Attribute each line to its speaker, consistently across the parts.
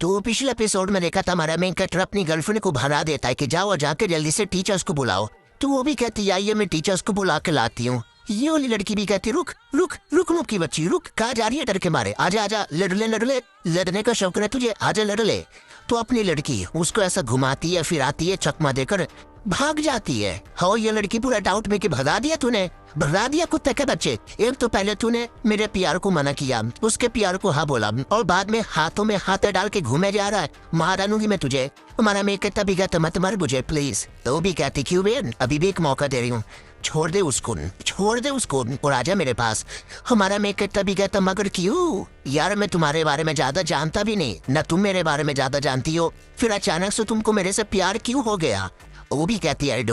Speaker 1: तो पिछले एपिसोड में देखा था हमारा मेन कैरेक्टर अपनी गर्लफ्रेंड को भगा देता है कि जाओ और जाकर जल्दी से टीचर्स को बुलाओ। तो वो भी कहती है आइए मैं टीचर्स को बुला के लाती हूँ। ये वाली लड़की भी कहती रुक रुक रुक रुक की बच्ची रुक, कहाँ जा रही है डर के मारे, आजा आजा लड़ ले, लड़ने का शौक है तुझे, आजा लड़ ले। तो अपनी लड़की उसको ऐसा घुमाती है फिराती है चकमा देकर भाग जाती है। हो ये लड़की पूरा डाउट में कि भगा दिया कुत्ते के बच्चे। एक तो पहले तूने मेरे प्यार को मना किया, उसके प्यार को हाँ बोला और बाद में हाथों में हाथ डाल के घूमे जा रहा है। मार डालूंगी मैं तुझे। हमारा मैं कहता भी कहता मत मार मुझे प्लीज। तो भी कहती क्यों बेन, अभी भी एक मौका दे रही हूँ, छोड़ दे उसको और आजा मेरे पास। हमारा मैं कहता भी कहता मगर क्यों यार, मैं तुम्हारे बारे में ज्यादा जानता भी नहीं, न तुम मेरे बारे में ज्यादा जानती हो, फिर अचानक से तुमको मेरे से प्यार क्यों हो गया। वो भी कहती है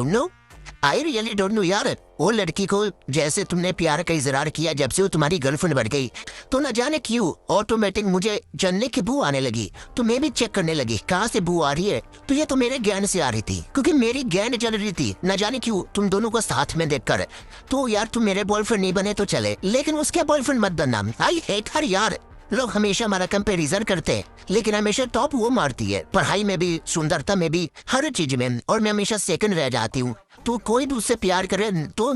Speaker 1: आई रियली डोंट नो यार। वो लड़की को जैसे तुमने प्यार का इजहार किया जब से वो तुम्हारी गर्लफ्रेंड बन गई, तो न जाने क्यों ऑटोमेटिक मुझे जलने की बू आने लगी। तो मैं भी चेक करने लगी कहाँ से बू आ रही है, तो ये तो मेरे ज्ञान से आ रही थी क्योंकि मेरी ज्ञान जल रही थी न जाने क्यों तुम दोनों को साथ में देखकर। तो यार तुम मेरे बॉयफ्रेंड नहीं बने तो चले, लेकिन उसके बॉयफ्रेंड मत बनना। आई हेट हर यार। लोग हमेशा हमारा कंपैरिजन करते हैं लेकिन हमेशा टॉप वो मारती है, पढ़ाई में भी, सुंदरता में भी, हर चीज में, और मैं हमेशा सेकंड रह जाती हूँ। तो कोई दूसरे प्यार करे तो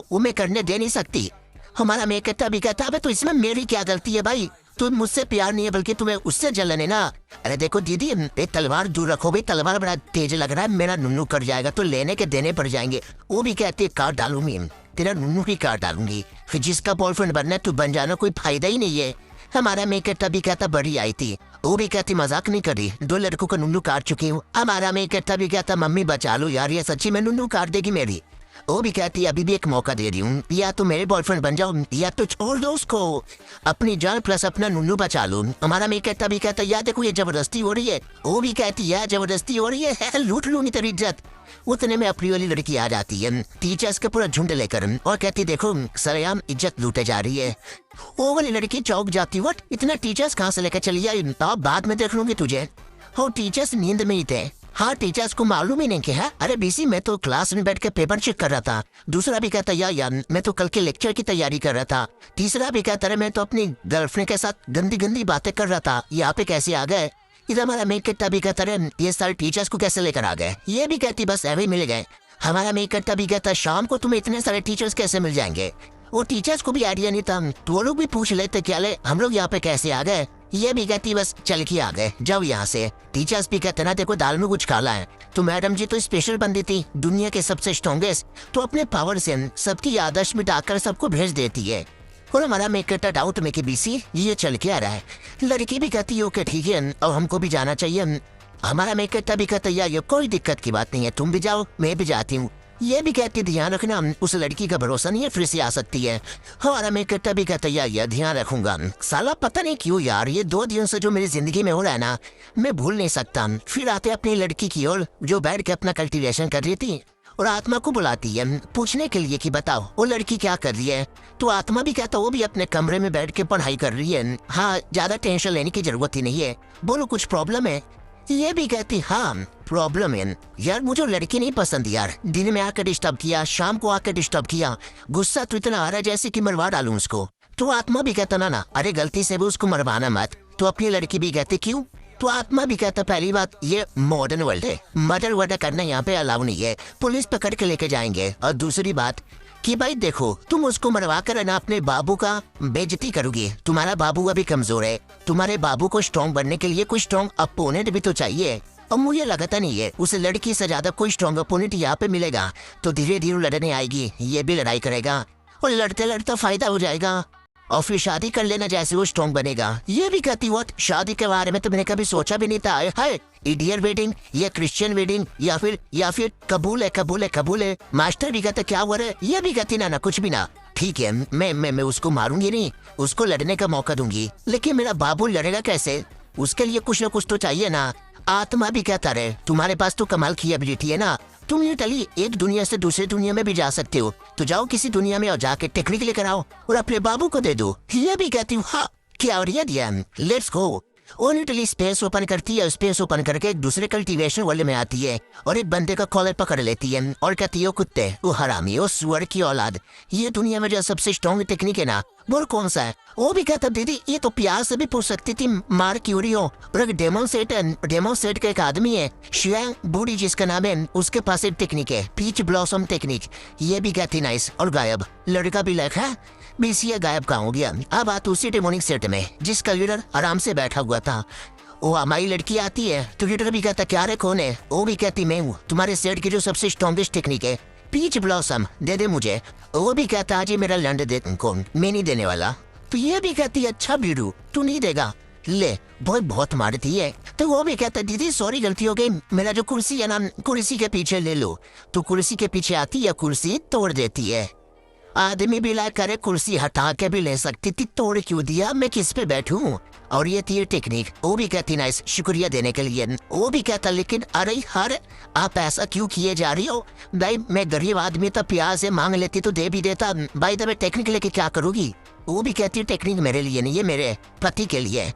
Speaker 1: वो मैं करने दे नहीं सकती। हमारा मैं कहता भी कहता है तो इसमें मेरी क्या गलती है भाई, तुम मुझसे प्यार नहीं है बल्कि तुम्हें उससे जलन है ना। अरे देखो दीदी एक तलवार दूर रखो भाई, तलवार बड़ा तेज लग रहा है, मेरा नुन्नू कट जाएगा तो लेने के देने पड़ जाएंगे। वो भी कहती है काट डालूंगी, तेरा नुन्नू ही काट डालूंगी, फिर जिसका बॉयफ्रेंड बनना है तू बन जाना, कोई फायदा ही नहीं है। हमारा मेकअप भी कहता बड़ी आई थी, वो भी कहती मजाक नहीं करी, 2 लड़कों का नुन्नू काट चुकी हूँ। हमारा मेकअप भी कहता मम्मी बचा लो यार, ये सच्ची में नुन्नू काट देगी मेरी। वो भी कहती अभी भी एक मौका दे रही हूँ, या तो मेरे बॉयफ्रेंड बन जाओ या तो छोड़ दो उसको, अपनी जान प्लस अपना नुन्नू बचा लो। हमारा मेकअप भी कहता यार देखो ये जबरदस्ती हो रही है। वो भी कहती यार जबरदस्ती हो रही है, लूट लूँ नहीं तेरी इज्जत। उतने में अपनी वाली लड़की आ जाती है टीचर्स के पूरा झुंड लेकर और कहती देखो सरेआम इज्जत लूटे जा रही है। वो वाली लड़की चौंक जाती, व्हाट इतना टीचर्स कहाँ से लेकर चली आई, तो बाद में देख लूंगी तुझे। हो टीचर्स नींद में ही थे। हाँ टीचर्स को मालूम ही नहीं कि है, अरे बीसी मैं तो क्लास में बैठ के पेपर चेक कर रहा था। दूसरा भी कहता यार मैं तो कल के लेक्चर की तैयारी कर रहा था। तीसरा भी कहता है मैं तो अपनी गर्लफ्रेंड के साथ गंदी गंदी बातें कर रहा था, यहाँ पे कैसे आ गए। इधर हमारा मेक करता भी कहता है ये सारे टीचर्स को कैसे लेकर आ गए। ये भी कहती बस ऐसे ही मिल गए। हमारा मेक करता भी कहता शाम को तुम्हें इतने सारे टीचर्स कैसे मिल जाएंगे। वो टीचर्स को भी आइडिया नहीं था, तो वो लोग भी पूछ लेते क्या ले हम लोग यहाँ पे कैसे आ गए। ये भी कहती बस चल के आ गए, जाओ यहाँ से। टीचर्स भी कहते ना देखो दाल में कुछ काला है, तो मैडम जी तो स्पेशल बंदी थी, दुनिया के सबसे स्ट्रॉन्गेस्ट, तो अपने पावर से सबकी आदर्श मिटाकर सबको भेज देती है। और हमारा मेकअप डाउट में कि बीसी ये चल के आ रहा है। लड़की भी कहती है ओके ठीक है और हमको भी जाना चाहिए। हमारा मेकअप भी कहता है ये कोई दिक्कत की बात नहीं है, तुम भी जाओ मैं भी जाती हूँ। ये भी कहती ध्यान रखना उस लड़की का भरोसा नहीं है, फिर से आ सकती है। हमारा मेकअप भी कहता है ये ध्यान रखूंगा। साला पता नहीं क्यों यार ये 2 दिन से जो मेरी जिंदगी में हो रहा है ना मैं भूल नहीं सकता। फिर आते अपनी लड़की की ओर जो बैठ के अपना कल्टिवेशन कर रही थी और आत्मा को बुलाती है पूछने के लिए कि बताओ वो लड़की क्या कर रही है। तो आत्मा भी कहता वो भी अपने कमरे में बैठ के पढ़ाई कर रही है। हाँ ज्यादा टेंशन लेने की जरूरत ही नहीं है, बोलो कुछ प्रॉब्लम है। ये भी कहती हाँ प्रॉब्लम है यार, मुझे लड़की नहीं पसंद यार, दिन में आकर डिस्टर्ब किया, शाम को आकर डिस्टर्ब किया, गुस्सा तो इतना आ रहा है जैसे कि मरवा डालूं उसको। तो आत्मा भी कहता ना अरे गलती से भी उसको मरवाना मत। तो अपनी लड़की भी कहती क्यों। तो आत्मा भी कहता पहली बात ये मॉडर्न वर्ल्ड है, मर्डर वर्डर करना यहाँ पे अलाउ नहीं है, पुलिस पकड़ के लेके जाएंगे। और दूसरी बात कि भाई देखो तुम उसको मरवा कर ना अपने बाबू का बेइज्जती करोगी, तुम्हारा बाबू अभी कमजोर है, तुम्हारे बाबू को स्ट्रॉन्ग बनने के लिए कोई स्ट्रॉन्ग अपोनेंट भी तो चाहिए। और मुझे लगता नहीं है उस लड़की से ज्यादा कोई स्ट्रॉन्ग अपोनेंट यहाँ पे मिलेगा। तो धीरे धीरे लड़ने आएगी, ये भी लड़ाई करेगा और लड़ते लड़ते फायदा हो जाएगा और फिर शादी कर लेना जैसे वो स्ट्रॉन्ग बनेगा। ये भी कहती वो शादी के बारे में तो मैंने कभी सोचा भी नहीं था। हाय इंडियन वेडिंग या क्रिश्चियन वेडिंग या फिर कबूल है। मास्टर भी कहता क्या हुआ है। ये भी कहती ना कुछ भी ना, ठीक है मैं उसको मारूंगी नहीं, उसको लड़ने का मौका दूंगी, लेकिन मेरा बाबू लड़ेगा कैसे, उसके लिए कुछ ना कुछ तो चाहिए ना। आत्मा भी कहता रहे तुम्हारे पास तो कमाल की एबिलिटी है ना, तुम ये टली एक दुनिया से दूसरी दुनिया में भी जा सकते हो, तो जाओ किसी दुनिया में और जाके टेक्निक लेकर आओ और अपने बाबू को दे दो। ये भी कहती हूँ हाँ क्या और ये दिया लेट्स गो। वो न्यूट्रली स्पेस ओपन करती है, स्पेस ओपन करके एक दूसरे कल्टीवेशन वाले में आती है और एक बंदे का कॉलर पकड़ लेती है और कहती है, कुत्ते, वो हरामी, वो सुअर की औलाद, ये दुनिया में जो सबसे स्ट्रॉन्ग टेक्निक है ना, बोल कौन सा है? वो भी कहता, दीदी ये तो प्याज से भी पूछ सकती थी, मार क्यूरी हो। और एक डेमोसेट का एक आदमी है, शियांग बूढ़ी जिसका नाम है, उसके पास एक टेक्निक है, पीच ब्लॉसम टेक्निक। ये भी कहती नाइस, और गायब। लड़का भी लाइक है बीसीए गायब कहाँ हो गया। अब बात उसी डेमोनिक सेट में जिसका लीडर आराम से बैठा हुआ था। वो हमारी लड़की आती है तो लीडर भी कहता, क्या रे कौन है? वो भी कहती, मैं हूँ, तुम्हारे सेट की जो सबसे स्ट्रॉन्गेस्ट टेक्निक है, पीच ब्लॉसम, दे दे मुझे। वो भी कहता, आज मेरा लंड दे, कौन? मैं नहीं देने वाला। तो ये भी कहती, अच्छा बीरू, तू नहीं देगा, ले। बहुत मारती है। तो वो भी कहता, दीदी सॉरी गलती हो गई, मेरा जो कुर्सी है ना, कुर्सी के पीछे ले लो। तो कुर्सी के पीछे आती है, कुर्सी तोड़ देती है। आदमी भी ला करे, कुर्सी हटा के भी ले सकती थी, तोड़ क्यों दिया, मैं किस पे बैठूं? और ये थी टेक्निक। वो भी कहती नाइस, शुक्रिया देने के लिए। वो भी कहता, लेकिन अरे हर आप ऐसा क्यों किए जा रही हो? भाई मैं गरीब आदमी था, प्याज से मांग लेती तो दे भी देता। भाई तो मैं टेक्निक लेके क्या करूंगी? वो भी कहती, टेक्निक मेरे लिए नहीं, ये मेरे पति के लिए।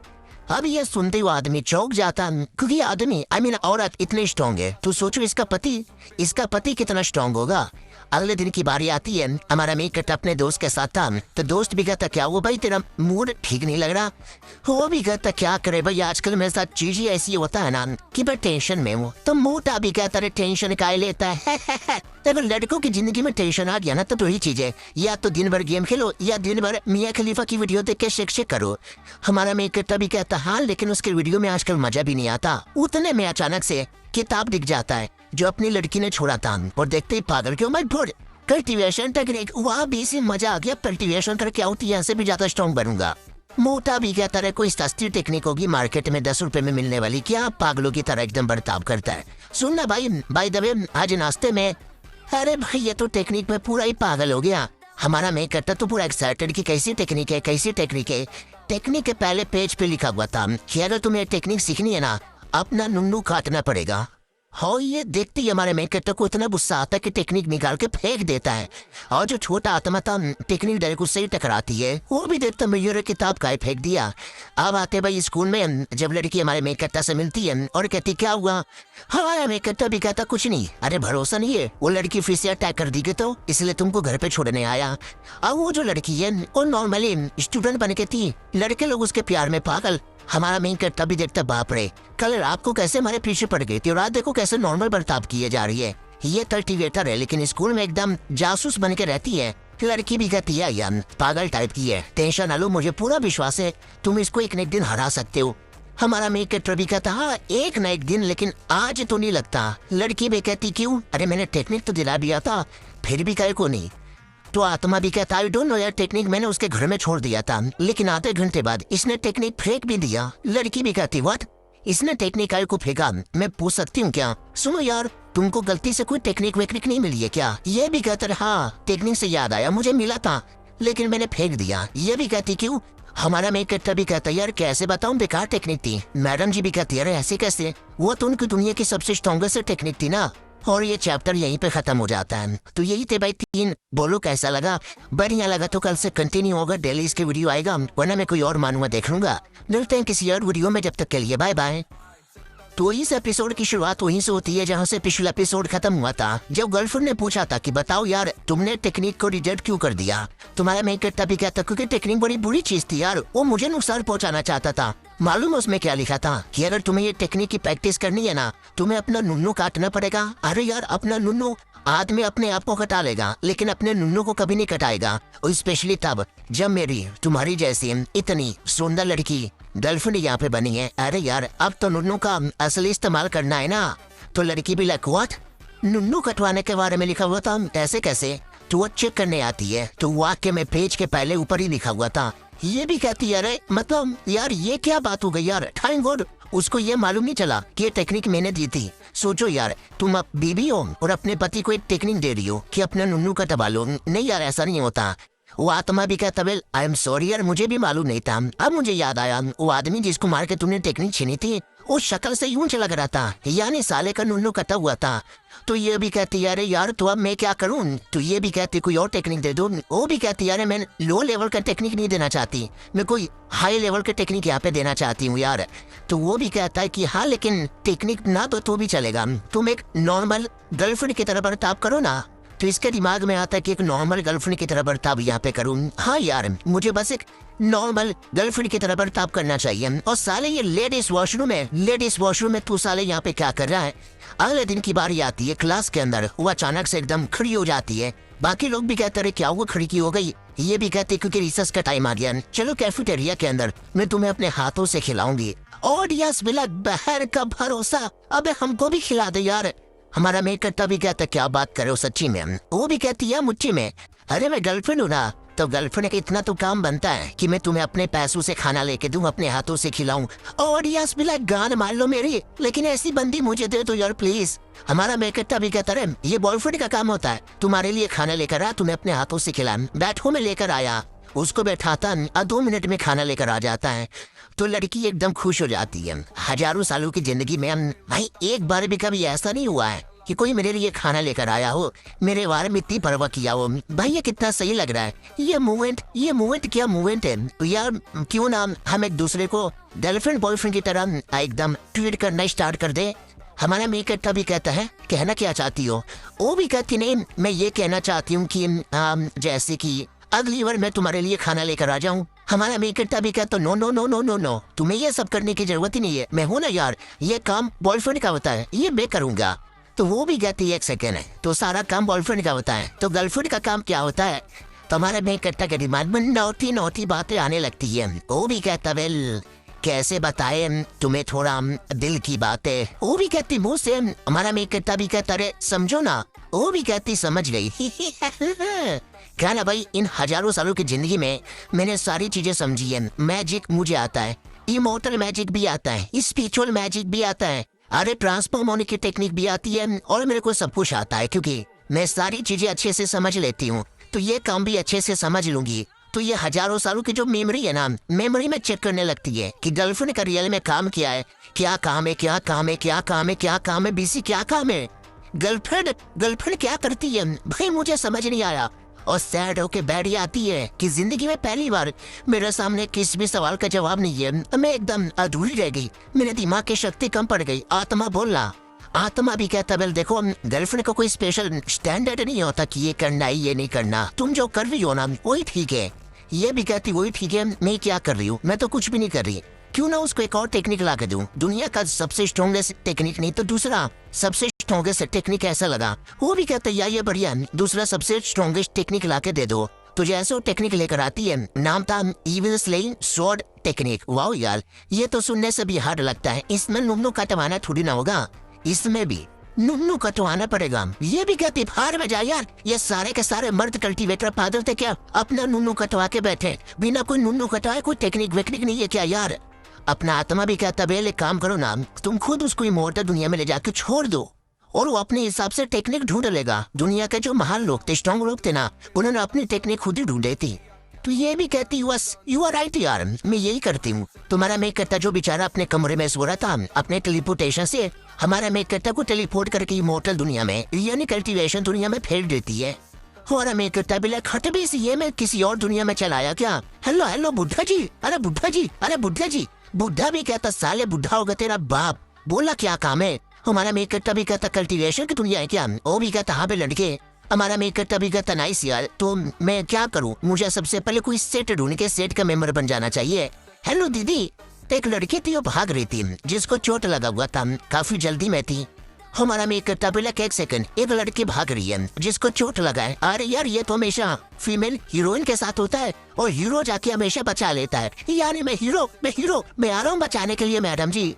Speaker 1: अब ये सुनते हुए आदमी चौंक जाता, क्योंकि आदमी औरत इतनी स्ट्रॉन्ग है। तो सोचो इसका पति कितना स्ट्रॉन्ग होगा। अगले दिन की बारी आती है, हमारा मेकअप अपने दोस्त के साथ था। तो दोस्त भी कहता, क्या वो भाई तेरा मूड ठीक नहीं लग रहा? वो भी कहता, क्या करे भाई, आजकल मेरे साथ चीज ही ऐसी होता है ना कि मैं टेंशन में हूँ। तो मोटा भी कहता, रे टेंशन का लेता है। अगर लड़कों की जिंदगी में टेंशन आ गया ना, तो दो ही चीजें, या तो दिन भर गेम खेलो या दिन भर मियाँ खलीफा की वीडियो देख के शेक करो। हमारा मेकअप भी कहता, हाँ लेकिन उसके वीडियो में आजकल मजा भी नहीं आता। उतने में अचानक से किताब दिख जाता है जो अपनी लड़की ने छोड़ा था, और देखते ही पागल क्यों मत भोर कल्टीवेशन टेक्निक, वहाँ भी से मजा आ गया, कल्टीवेशन करके आउट, यहाँ से भी ज्यादा स्ट्रॉन्ग बनूंगा। मोटा भी कहता है, कोई सस्ती टेक्निक होगी मार्केट में 10 रुपए में मिलने वाली, क्या पागलों की तरह एकदम बर्ताव करता है। सुनना भाई दबे आज नाश्ते में, अरे भाई ये तो टेक्निक में पूरा ही पागल हो गया। हमारा मेकअप तो पूरा एक्साइटेड कि कैसी टेक्निक है। टेक्निक के पहले पेज पे लिखा हुआ था कि अगर तुम्हें टेक्निक सीखनी है ना, अपना नुन्नू काटना पड़ेगा। हाँ, ये देखते ही हमारे मेकअप को इतना गुस्सा आता है कि टेक्निक निकाल के फेंक देता है। और जो छोटा आत्मा था, टेक्निक डायरेक्ट उससे ही टकराती है, वो भी देखता मैं किताब का फेंक दिया। अब आते भाई स्कूल में, जब लड़की हमारे मेकअप से मिलती है और कहती, क्या हुआ? हमारा मेकअप भी कहता, कुछ नहीं। अरे भरोसा नहीं है, वो लड़की फिर से अटैक कर दी गई, तो इसलिए तुमको घर पे छोड़ने आया। अब वो जो लड़की है वो नॉर्मली स्टूडेंट बन के थी, लड़के लोग उसके प्यार में पागल। हमारा मेन कट्टा भी देखता, बाप रे, कल रात को कैसे हमारे पीछे पड़ गई थी और रात देखो कैसे नॉर्मल बर्ताव किए जा रही है। ये कल्टीवेटर है लेकिन स्कूल में एकदम जासूस बन के रहती है। लड़की भी कहती है, यार पागल टाइप की है, टेंशन ना लो, मुझे पूरा विश्वास है तुम इसको एक न एक दिन हरा सकते हो। हमारा मेकअप भी कहता, हाँ एक न एक दिन, लेकिन आज तो नहीं लगता। लड़की भी कहती, क्यों? अरे मैंने टेक्निक तो दिला दिया था, फिर भी कहे को नहीं। तो आत्मा भी कहता, आई डोंट नो यार, टेक्निक मैंने उसके घर में छोड़ दिया था, लेकिन आधे घंटे बाद इसने टेक्निक फेंक भी दिया। लड़की भी कहती, व्हाट? इसने टेक्निक आई को फेंका? मैं पूछ सकती हूँ क्या? सुनो यार, तुमको गलती से कोई टेक्निक वेक्निक नहीं मिली है क्या? ये भी कहता, हाँ टेक्निक से याद आया, मुझे मिला था लेकिन मैंने फेंक दिया। ये भी कहती, क्यों? हमारा मेकअप भी कहता, यार कैसे बताऊं, बेकार टेक्निक थी। मैडम जी भी कहती, अरे ऐसे कैसे, वो तो उनकी दुनिया की सबसे स्ट्रॉन्गेस्ट टेक्निक थी ना। और ये चैप्टर यहीं पे खत्म हो जाता है। तो यही थे भाई 3। बोलो कैसा लगा? बढ़िया लगा तो कल से कंटिन्यू होगा, डेली इसके वीडियो आएगा, वरना मैं कोई और मानूंगा देख लूंगा। मिलते हैं किसी और वीडियो में, जब तक के लिए बाय बाय। तो इस एपिसोड की शुरुआत वहीं से होती है जहाँ से पिछला एपिसोड खत्म हुआ था, जब गर्लफ्रेंड ने पूछा था कि बताओ यार तुमने टेक्निक को रिजेक्ट क्यों कर दिया। तुम्हारा मेकअप भी कहता, क्योंकि टेक्निक बड़ी बुरी चीज थी यार, वो मुझे नुकसान पहुंचाना चाहता था। मालूम है उसमें क्या लिखा था कि अगर तुम्हें ये टेक्निक की प्रैक्टिस करनी है ना, तुम्हें अपना नुन्नू काटना पड़ेगा। अरे यार, अपना नुन्नू आदमी अपने आप को कटा लेगा लेकिन अपने नुन्नू को कभी नहीं कटाएगा, और स्पेशली तब जब मेरी तुम्हारी जैसी इतनी सुंदर लड़की गर्लफ्रेंड यहाँ पे बनी है। अरे यार, अब तो नुन्नू का असली इस्तेमाल करना है ना। तो लड़की भी लाइक, व्हाट? नुन्नू कटवाने के बारे में लिखा हुआ था, ऐसे कैसे? तो वो चेक करने आती है तो वाक्य में पेज के पहले ऊपर ही लिखा हुआ था। ये भी कहती है, अरे मतलब यार ये क्या बात हो गई यार, थैंक गॉड उसको ये मालूम नहीं चला कि ये टेक्निक मैंने दी थी। सोचो यार, तुम अब बीबी हो और अपने पति को एक टेक्निक दे रही हो कि अपना नुन्नू का दबा लो। नहीं यार, ऐसा नहीं होता। वो आत्मा भी कहता, वेल आई एम सॉरी यार, मुझे भी मालूम नहीं था। अब मुझे याद आया, वो आदमी जिसको मार के तुमने टेक्निक छीनी थी वो शक्ल से यूं लग रहा था यानी साले का नुन्नू कटा हुआ था। तो ये भी कहती यार यार तो अब मैं क्या करूं। तो ये भी कहती कोई और टेक्निक दे दो। वो भी कहती यार मैं लो लेवल का टेक्निक नहीं देना चाहती, मैं कोई हाई लेवल का टेक्निक यहाँ पे देना चाहती हूँ यार। तो वो भी कहता है कि हाँ लेकिन टेक्निक ना तो भी चलेगा, तुम एक नॉर्मल गर्लफ्रेंड की तरह बर्ताव करो ना। तो इसके दिमाग में आता है कि एक नॉर्मल गर्लफ्रेंड की तरह बर्ताव यहाँ पे करूँ। हाँ यार मुझे बस एक नॉर्मल गर्लफ्रेंड की तरह बर्ताव करना चाहिए। और साले ये लेडीज वॉशरूम में तू साले यहाँ पे क्या कर रहा है। अगले दिन की बारी आती है क्लास के अंदर, वो अचानक से एकदम खड़ी हो जाती है। बाकी लोग भी कहते रहे क्या हुआ खड़ी की हो गई। ये भी कहते क्योंकि रिसर्च का टाइम आ गया, चलो कैफेटेरिया के अंदर मैं तुम्हें अपने हाथों से खिलाऊंगी। ऑडियंस बिला बहर का भरोसा, अबे हमको भी खिला दे यार। हमारा मेकअप भी कहता क्या बात करे हो सच्ची में। वो भी कहती है मुच्ची में, अरे मैं गर्लफ्रेंड हूँ ना, तो गर्लफ्रेंड का इतना तो काम बनता है कि मैं तुम्हें अपने पैसों से खाना लेके दूं, अपने हाथों से खिलाऊं। और यस बिला गान मार लो मेरी, लेकिन ऐसी बंदी मुझे दे दो यार प्लीज। हमारा मेकअप भी कहता है ये बॉयफ्रेंड का काम होता है, तुम्हारे लिए खाना लेकर आ, तुम्हें अपने हाथों से खिलाऊं। बैठो में लेकर आया, उसको बैठाता 2 मिनट में खाना लेकर आ जाता है। तो लड़की एकदम खुश हो जाती है। हजारों सालों की जिंदगी में भाई एक बार भी कभी ऐसा नहीं हुआ है कि कोई मेरे लिए खाना लेकर आया हो, मेरे बारे में इतनी परवाह किया हो। भाई ये कितना सही लग रहा है ये मूवमेंट क्या मूवमेंट है यार। क्यों ना हम एक दूसरे को गर्लफ्रेंड बॉयफ्रेंड की तरह एकदम ट्रीट करना स्टार्ट कर दे। हमारा मेकअप भी कहता है कहना क्या चाहती हो। वो भी कहती नहीं मैं ये कहना चाहती हूँ कि जैसे कि अगली बार मैं तुम्हारे लिए खाना लेकर आ जाऊँ। हमारा मेकअप भी कहता no no no no no no, तुम्हें ये सब करने की जरूरत ही नहीं है, मैं हूं ना यार, ये काम बॉयफ्रेंड का होता है, ये मैं करूंगा। तो वो भी कहती है एक सेकेंड है, तो सारा काम बॉयफ्रेंड का होता है, तो गर्लफ्रेंड का काम क्या होता है। तो हमारे मेकअप के दिमाग में नौटी बातें आने लगती है। वो भी कहता वेल कैसे बताए तुम्हें थोड़ा दिल की बातें। वो भी कहती मुँह से, हमारा मेकअप भी कहता रे समझो ना। वो भी कहती समझ गई। क्या ना भाई इन हजारों सालों की जिंदगी में मैंने सारी चीजें समझी है। मैजिक मुझे आता है, इमोर्टल मैजिक भी आता है, स्पिरिचुअल मैजिक भी आता है, अरे ट्रांसफॉर्म होने की टेक्निक भी आती है, और मेरे को सब कुछ आता है क्योंकि मैं सारी चीजें अच्छे से समझ लेती हूँ। तो ये काम भी अच्छे से समझ लूंगी। तो ये हजारों सालों की जो मेमोरी है ना, मेमोरी में चेक करने लगती है कि गर्लफ्रेंड का रियल में काम किया है, क्या काम है क्या काम है क्या काम है क्या काम है, बीसी क्या काम है, गर्लफ्रेंड क्या करती है। भाई मुझे समझ नहीं आया। और सैड होके बैठ आती है कि जिंदगी में पहली बार मेरे सामने किसी भी सवाल का जवाब नहीं है, मैं एकदम अधूरी रह गई, मेरे दिमाग की शक्ति कम पड़ गई। आत्मा बोलना, आत्मा भी कहता है देखो गर्लफ्रेंड को कोई स्पेशल स्टैंडर्ड नहीं होता कि ये करना है ये नहीं करना, तुम जो कर रही हो ना वही ठीक है। ये भी कहती वही ठीक है, मैं क्या कर रही हूँ, मैं तो कुछ भी नहीं कर रही, क्यों ना उसको एक और टेक्निक ला के दूं। दुनिया का सबसे स्ट्रॉन्गेस्ट टेक्निक नहीं तो दूसरा सबसे स्ट्रॉन्गेस्ट टेक्निक ऐसा लगा। वो भी कहते यार ये बढ़िया, दूसरा सबसे स्ट्रॉन्गेस्ट टेक्निक ला के दे दो। तो जैसे वो टेक्निक लेकर आती है, नाम था evil slaying sword technique. Wow यार ये तो सुनने से भी हार्ड लगता है, इसमें नुन्नू कटवाना थोड़ी ना होगा, इसमें भी नुन्नू कटवाना पड़ेगा। ये भी कहती बाहर में जा यार, ये सारे के सारे मर्द कल्टीवेटर पागल थे क्या, अपना नुन्नू कटवा के बैठे, बिना कोई नुन्नू कटवाए कोई टेक्निक वेक्निक नहीं है क्या यार। अपना आत्मा भी कहता बेल एक काम करो ना, तुम खुद उसको इमोर्टल दुनिया में ले जाके छोड़ दो और वो अपने हिसाब से टेक्निक ढूंढ लेगा। दुनिया के जो महान लोग थे, स्ट्रॉन्ग लोग थे ना, उन्होंने अपनी टेक्निक खुद ही ढूंढी थी। तो ये भी कहती बस यू आर राइट यार, मैं यही करती हूँ। तुम्हारा मेकअप जो बेचारा अपने कमरे में सो रहा था, अपने टेलीपोर्टेशन से हमारा मेकअप को टेलीपोर्ट करके इमोर्टल दुनिया में यानी कल्टीवेशन दुनिया में फेर देती है। हमारा मेकअप खट भी ये मैं किसी और दुनिया में चलाया क्या। हेलो हेलो बुढ़ा जी, अरे बुढ़ा जी, अरे बुढ़ा जी। बुढ़ा भी कहता साले बुढ़ा होगा तेरा बाप, बोला क्या काम है। हमारा मेकअप भी कहता कल्टीवेशन की दुनिया है क्या। वो भी कहता हाँ बे लड़के। हमारा मेकअप भी कहता नाइस यार, तो मैं क्या करूँ, मुझे सबसे पहले कोई सेट ढूंढ के सेट का मेंबर बन जाना चाहिए। हेलो दीदी, तो एक लड़की थी वो भाग रही थी, जिसको चोट लगा हुआ था, काफी जल्दी में थी। हमारा मेकअप एक सेकंड, एक लड़की भाग रही है जिसको चोट लगा है। अरे यार ये तो हमेशा फीमेल हीरोइन के साथ होता है और हीरो जाके हमेशा बचा लेता है। यानी मैं आ रहा हूँ बचाने के लिए मैडम जी।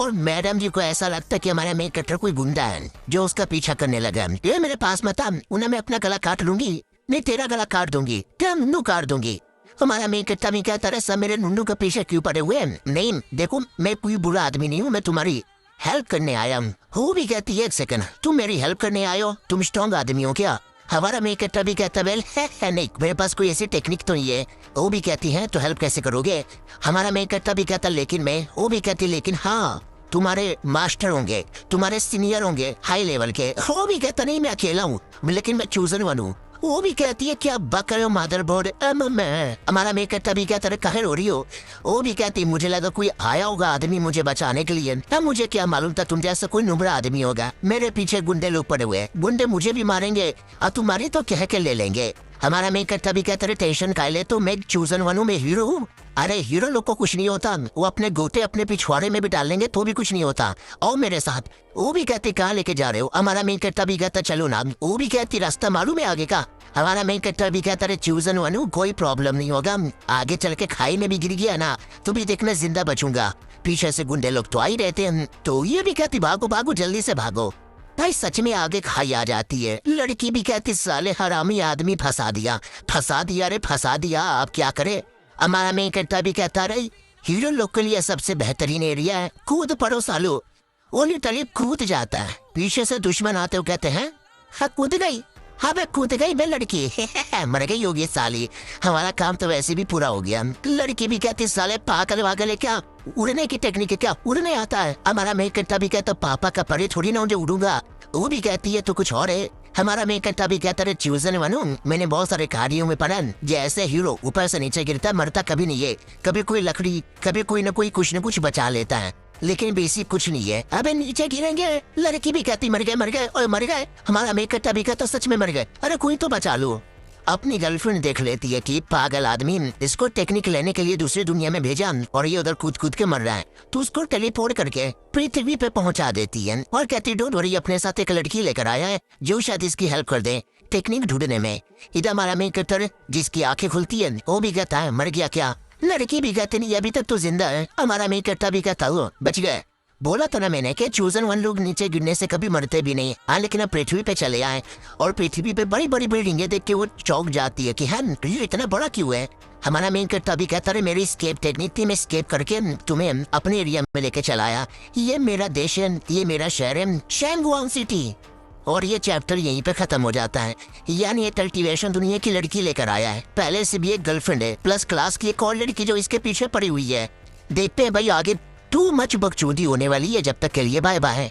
Speaker 1: और मैडम जी को ऐसा लगता है कि हमारा मेकअप कोई गुंडा है जो उसका पीछा करने लगा। ये मेरे पास मत आ, उन्हें मैं अपना गला काट लूंगी, नहीं तेरा गला काट दूंगी, क्या नुन्नू काट दूंगी। हमारा मेकअप क्या तरह सब मेरे नुन्नू का पीछे क्यों पड़े हुए हैं। नहीं देखो मैं कोई बुरा आदमी नहीं हूँ, मैं तुम्हारी हेल्प करने आया हूँ। वो भी कहती है एक सेकंड, तुम मेरी हेल्प करने आए हो, तुम स्ट्रॉन्ग आदमी हो क्या। हमारा मेकअप भी कहता वेल है नहीं, मेरे पास कोई ऐसी टेक्निक तो नहीं है। वो भी कहती है तो हेल्प कैसे करोगे। हमारा मेकअप भी कहता लेकिन मैं, वो भी कहती लेकिन हाँ तुम्हारे मास्टर होंगे, तुम्हारे सीनियर होंगे हाई लेवल के, वो भी कहता नहीं मैं अकेला हूँ लेकिन मैं चूजन वन हूँ। वो भी कहती है क्या बक रहे हो मदरबोर्ड, मैं हमारा मेकअप तभी क्या तरह कहर हो रही हो। वो भी कहती मुझे लगा कोई आया होगा आदमी मुझे बचाने के लिए, तब मुझे क्या मालूम था तुम जैसा कोई नुबरा आदमी होगा। मेरे पीछे गुंडे लोग पड़े हुए, गुंडे मुझे भी मारेंगे और तुम्हारी तो कह के ले लेंगे। हमारा मेकअप तभी क्या तरह टेंशन का ले, तो मैं चूजन वन हूँ, मैं हीरो हूँ। अरे हीरो लोग को कुछ नहीं होता, वो अपने गोते अपने पिछवाड़े में भी डाल लेंगे तो भी कुछ नहीं होता। और मेरे साथ वो भी कहते कहाँ लेके जा रहे हो, हमारा मेन कट्टा भी कहता चलो ना, वो भी कहती रास्ता मालूम है आगे का। हमारा मेन कट्टा भी कहता रे चूजन वन कोई प्रॉब्लम नहीं होगा, आगे चल के खाई में भी गिर गया ना तो भी देखना जिंदा बचूंगा। पीछे से गुंडे लोग तो आ ही रहते हैं, तो ये भी कहती भागो भागो जल्दी से भागो। भाई सच में आगे खाई आ जाती है। लड़की भी कहती साले हरामी आदमी फंसा दिया रे फंसा दिया, आप क्या करे। हमारा मेन कट्टा भी कहता रही हीरो लोग के लिए सबसे बेहतरीन एरिया है, कूद पड़ो सालो। वो लिटरली कूद जाता है, पीछे से दुश्मन आते हो कहते हैं हाँ कूद गई, हाँ मैं कूद गई मैं लड़की मर गई होगी साली, हमारा काम तो वैसे भी पूरा हो गया। लड़की भी कहती साले पागल वागल है क्या, उड़ने की टेक्निक है क्या, उड़ने आता है। हमारा मेन कट्टा भी कहता पापा का परे थोड़ी ना मुझे उड़ूंगा। वो भी कहती है तो कुछ और है। हमारा मेन कट्टा भी कहता है चूजन बनूं, मैंने बहुत सारे कार्यों में पढ़ा, जैसे हीरो ऊपर से नीचे गिरता मरता कभी नहीं है, कभी कोई लकड़ी कभी कोई न कोई कुछ न कुछ बचा लेता है, लेकिन बेसिक कुछ नहीं है। अबे नीचे गिरेंगे। लड़की भी कहती मर गए और मर गए। हमारा मेन कट्टा भी कहता सच में मर गए, अरे कोई तो बचा लो। अपनी गर्लफ्रेंड देख लेती है कि पागल आदमी, इसको टेक्निक लेने के लिए दूसरी दुनिया में भेजा और ये उधर कूद कूद के मर रहा है, तो उसको टेलीपोर्ट करके पृथ्वी पे पहुंचा देती है और कहती डोंट वरी अपने साथ एक लड़की लेकर आया है जो शायद इसकी हेल्प कर दे टेक्निक ढूंढने में। इधर हमारा मेन कटर जिसकी आंखें खुलती है वो भी कहता है मर गया क्या, लड़की भी कहती नहीं अभी तक तो जिंदा है। हमारा मेन कट्टा भी कहता हो बच गए। बोला था ना मैंने कि चूजन वन लोग नीचे गिरने से कभी मरते भी नहीं। हाँ लेकिन अब पृथ्वी पे चले आए और पृथ्वी पे बड़ी बड़ी बिल्डिंगें देख के वो चौंक जाती है कि हाँ ये इतना बड़ा क्यों है। हमारा मेन कट्टा भी कहता है मेरी स्केप टेक्निक थी, मैं स्केप करके तुम्हें अपने एरिया में लेके चलाया। ये मेरा देश है, ये मेरा शहर है शैंगवान सिटी। और ये चैप्टर यहीं पे खत्म हो जाता है। यानी ये कल्टीवेशन दुनिया की लड़की लेकर आया है, पहले से भी एक गर्लफ्रेंड है प्लस क्लास की एक और लड़की जो इसके पीछे पड़ी हुई है। देखते हैं भाई आगे टू मच बकचोदी होने वाली है। जब तक के लिए बाय बाय।